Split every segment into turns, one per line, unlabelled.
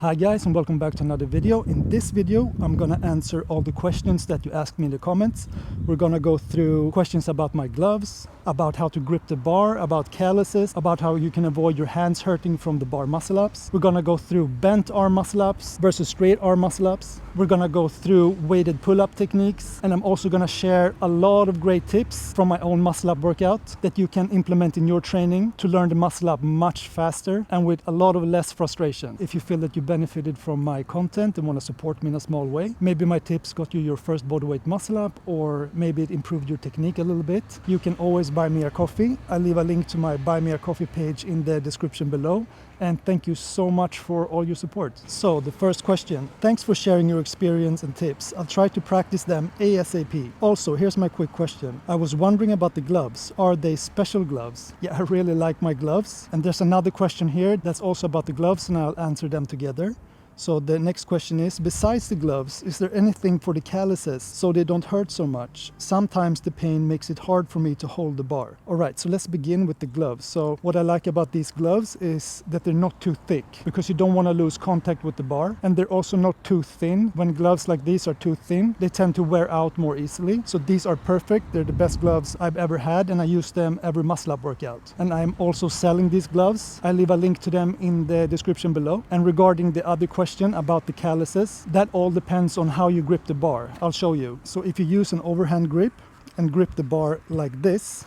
Hi guys, and welcome back to another video. In this video I'm gonna answer all the questions that you asked me in the comments. We're gonna go through questions about my gloves, about how to grip the bar, about calluses, about how you can avoid your hands hurting from the bar muscle ups. We're gonna go through bent arm muscle ups versus straight arm muscle ups. We're gonna go through weighted pull-up techniques, and I'm also gonna share a lot of great tips from my own muscle up workout that you can implement in your training to learn the muscle up much faster and with a lot of less frustration. If you feel that you benefited from my content and want to support me in a small way, maybe my tips got you your first bodyweight muscle up, or maybe it improved your technique a little bit, you can always buy me a coffee. I leave a link to my buy me a coffee page in the description below. And thank you so much for all your support. So the first question, thanks for sharing your experience and tips. I'll try to practice them ASAP. Also, here's my quick question. I was wondering about the gloves. Are they special gloves? Yeah, I really like my gloves. And there's another question here that's also about the gloves, and I'll answer them together. So the next question is, besides the gloves, is there anything for the calluses so they don't hurt so much? Sometimes the pain makes it hard for me to hold the bar. All right, so let's begin with the gloves. So what I like about these gloves is that they're not too thick, because you don't want to lose contact with the bar. And they're also not too thin. When gloves like these are too thin, they tend to wear out more easily. So these are perfect. They're the best gloves I've ever had, and I use them every muscle up workout. And I'm also selling these gloves. I leave a link to them in the description below. And regarding the other question about the calluses, that all depends on how you grip the bar. I'll show you. So if you use an overhand grip and grip the bar like this,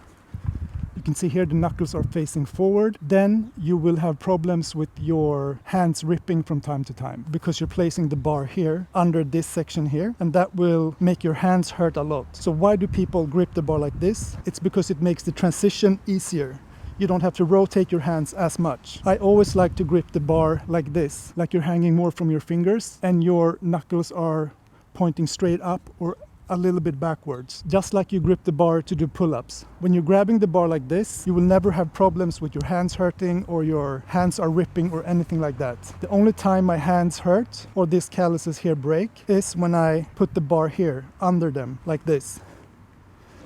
you can see here the knuckles are facing forward, then you will have problems with your hands ripping from time to time, because you're placing the bar here under this section here, and that will make your hands hurt a lot. So why do people grip the bar like this? It's because it makes the transition easier. You don't have to rotate your hands as much. I always like to grip the bar like this, like you're hanging more from your fingers and your knuckles are pointing straight up or a little bit backwards, just like you grip the bar to do pull-ups. When you're grabbing the bar like this, you will never have problems with your hands hurting or your hands are ripping or anything like that. The only time my hands hurt or these calluses here break is when I put the bar here under them like this.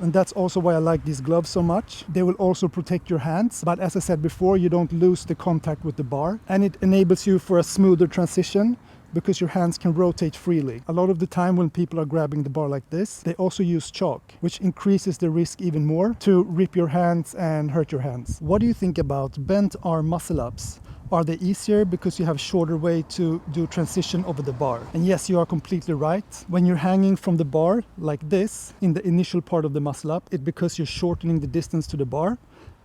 And that's also why I like these gloves so much. They will also protect your hands, but as I said before, you don't lose the contact with the bar, and it enables you for a smoother transition because your hands can rotate freely. A lot of the time when people are grabbing the bar like this, they also use chalk, which increases the risk even more to rip your hands and hurt your hands. What do you think about bent arm muscle ups? Are they easier because you have a shorter way to do transition over the bar? And yes, you are completely right. When you're hanging from the bar like this in the initial part of the muscle up, it's because you're shortening the distance to the bar,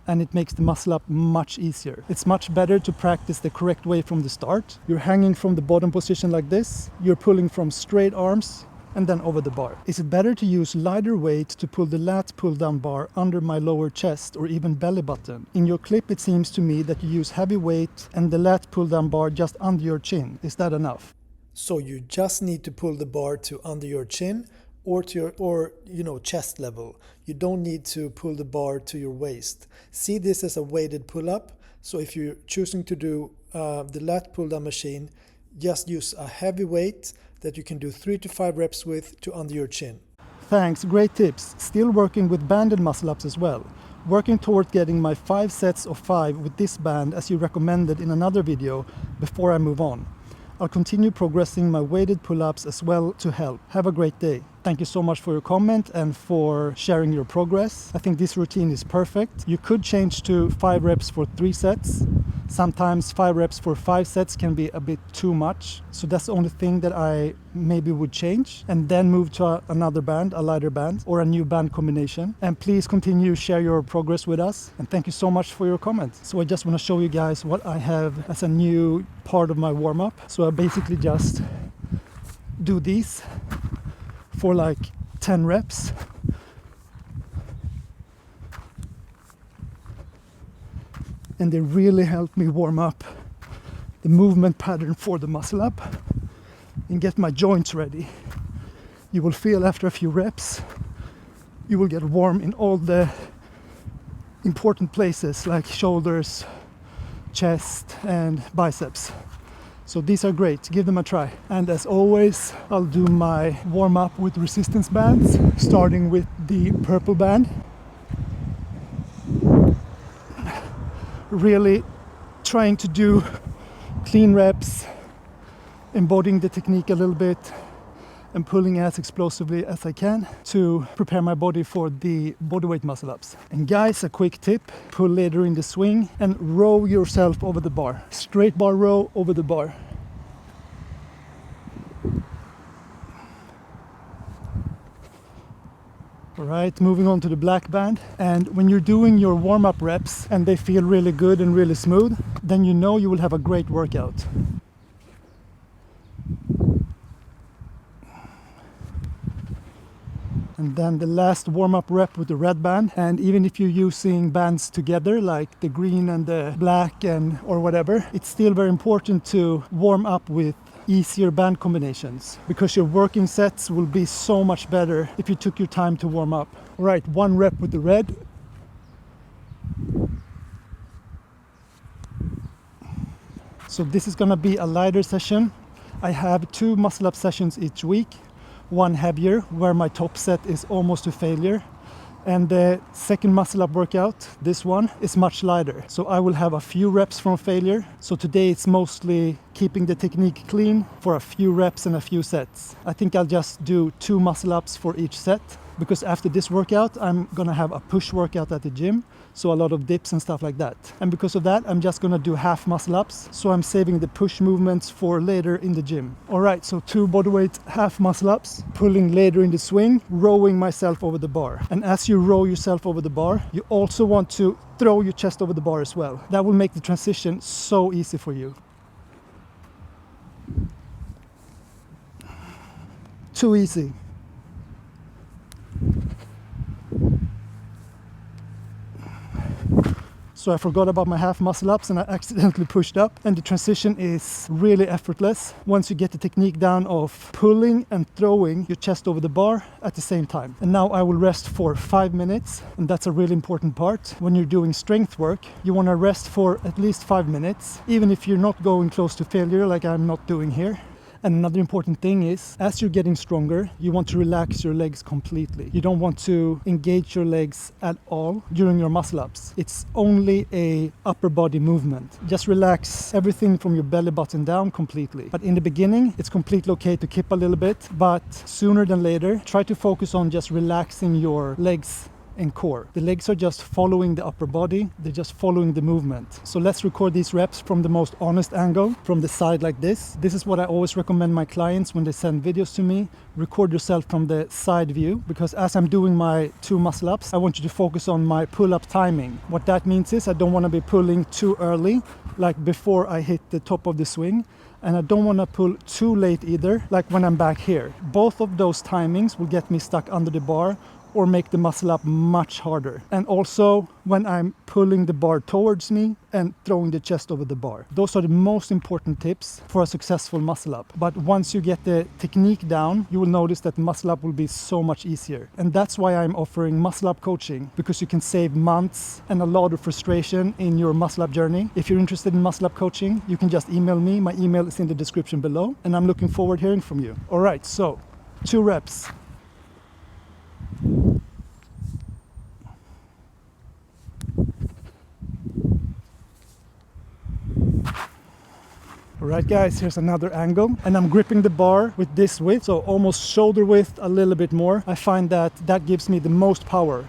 and it makes the muscle up much easier. It's much better to practice the correct way from the start. You're hanging from the bottom position like this, you're pulling from straight arms and then over the bar. Is it better to use lighter weight to pull the lat pull down bar under my lower chest or even belly button? In your clip it seems to me that you use heavy weight and the lat pull down bar just under your chin. Is that enough?
So you just need to pull the bar to under your chin or to your chest level. You don't need to pull the bar to your waist. See this as a weighted pull-up. So if you're choosing to do the lat pull down machine, just use a heavy weight that you can do 3 to 5 reps with to under your chin.
Thanks, great tips. Still working with banded muscle ups as well. Working toward getting my 5 sets of 5 with this band as you recommended in another video before I move on. I'll continue progressing my weighted pull-ups as well to help. Have a great day. Thank you so much for your comment and for sharing your progress. I think this routine is perfect. You could change to 5 reps for 3 sets. Sometimes 5 reps for 5 sets can be a bit too much. So that's the only thing that I maybe would change, and then move to another band, a lighter band, or a new band combination. And please continue to share your progress with us. And thank you so much for your comments. So I just want to show you guys what I have as a new part of my warm-up. So I basically just do these for like 10 reps. And they really help me warm up the movement pattern for the muscle up and get my joints ready. You will feel after a few reps, you will get warm in all the important places like shoulders, chest and biceps. So these are great, give them a try. And as always, I'll do my warm up with resistance bands, starting with the purple band. Really trying to do clean reps embodying the technique a little bit and pulling as explosively as I can to prepare my body for the bodyweight muscle ups. And guys, a quick tip, pull later in the swing and row yourself over the bar. Straight bar row over the bar. All right, moving on to the black band. And when you're doing your warm-up reps and they feel really good and really smooth, then you know you will have a great workout. And then the last warm-up rep with the red band. And even if you're using bands together, like the green and the black or whatever, it's still very important to warm up with easier band combinations, because your working sets will be so much better if you took your time to warm up. All right, 1 rep with the red. So this is gonna be a lighter session. I have 2 muscle up sessions each week. One heavier, where my top set is almost to failure. And the second muscle up workout, this one, is much lighter. So I will have a few reps from failure. So today it's mostly keeping the technique clean for a few reps and a few sets. I think I'll just do 2 muscle ups for each set, because after this workout, I'm gonna have a push workout at the gym. So a lot of dips and stuff like that. And because of that, I'm just gonna do half muscle ups. So I'm saving the push movements for later in the gym. All right, so 2 bodyweight half muscle ups, pulling later in the swing, rowing myself over the bar. And as you row yourself over the bar, you also want to throw your chest over the bar as well. That will make the transition so easy for you. Too easy. So I forgot about my half muscle ups and I accidentally pushed up, and the transition is really effortless once you get the technique down of pulling and throwing your chest over the bar at the same time. And now I will rest for 5 minutes, and that's a really important part. When you're doing strength work, you want to rest for at least 5 minutes, even if you're not going close to failure like I'm not doing here. And another important thing is, as you're getting stronger, you want to relax your legs completely. You don't want to engage your legs at all during your muscle ups. It's only a upper body movement. Just relax everything from your belly button down completely. But in the beginning, it's completely okay to kip a little bit, but sooner than later, try to focus on just relaxing your legs and core. The legs are just following the upper body, they're just following the movement. So let's record these reps from the most honest angle, from the side like this. This is what I always recommend my clients when they send videos to me. Record yourself from the side view, because as I'm doing my 2 muscle ups, I want you to focus on my pull-up timing. What that means is I don't want to be pulling too early, like before I hit the top of the swing. And I don't want to pull too late either, like when I'm back here. Both of those timings will get me stuck under the bar or make the muscle up much harder. And also when I'm pulling the bar towards me and throwing the chest over the bar. Those are the most important tips for a successful muscle up. But once you get the technique down, you will notice that muscle up will be so much easier. And that's why I'm offering muscle up coaching, because you can save months and a lot of frustration in your muscle up journey. If you're interested in muscle up coaching, you can just email me. My email is in the description below, and I'm looking forward to hearing from you. All right, so 2 reps. Alright guys, here's another angle, and I'm gripping the bar with this width, so almost shoulder width, a little bit more. I find that gives me the most power.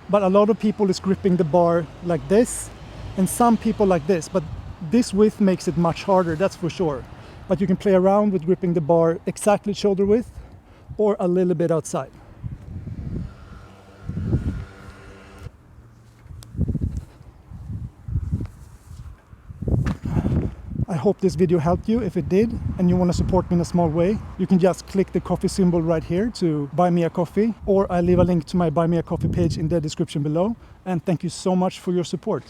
But a lot of people is gripping the bar like this, and some people like this, but this width makes it much harder, that's for sure. But you can play around with gripping the bar exactly shoulder width or a little bit outside. I hope this video helped you. If it did, and you want to support me in a small way, you can just click the coffee symbol right here to buy me a coffee, or I leave a link to my buy me a coffee page in the description below. And thank you so much for your support.